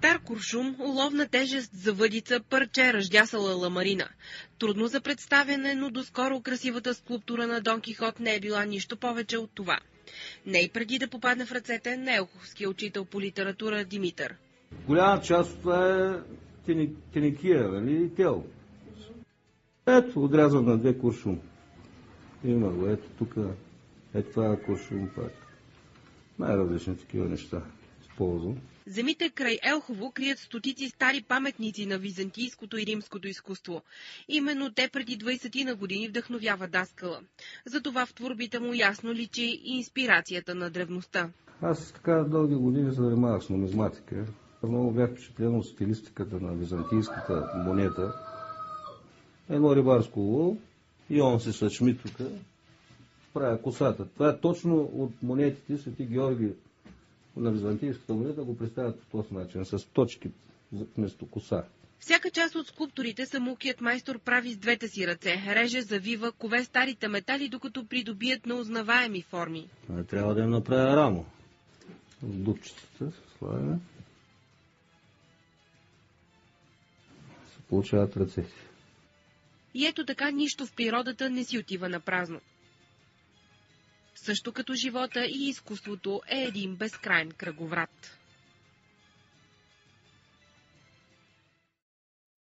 Стар куршум, уловна тежест за въдица, парче ръждясала ламарина. Трудно за представяне, но доскоро красивата скулптура на Дон Кихот не е била нищо повече от това. Не и преди да попадне в ръцете на елховския учител по литература Димитър. Голяма част от това е теникия, нали, тело. Ето, отрязан на 2 куршум. Има го, ето тук, ето това е куршум пак. Най-различни такива неща използвам. Земите край Елхово крият стотици стари паметници на византийското и римското изкуство. Именно те преди 20 на години вдъхновява Даскала. Затова в творбите му ясно личи и инспирацията на древността. Аз така дълги години се занимавах с нумизматика. Много бях впечатлен от стилистиката на византийската монета. Едно рибарско лово и он се съчми тук, правя косата. Това е точно от монетите Свети Георги на византийската монета го представят по този начин, с точки вместо коса. Всяка част от скулптурите самукият майстор прави с двете си ръце. Реже, завива, кове старите метали, докато придобият на узнаваеми форми. Трябва да им направя рамо. С дупчетата слагаме. Се получават ръцете. И ето така нищо в природата не си отива на празно. Също като живота и изкуството е един безкрайен кръговрат.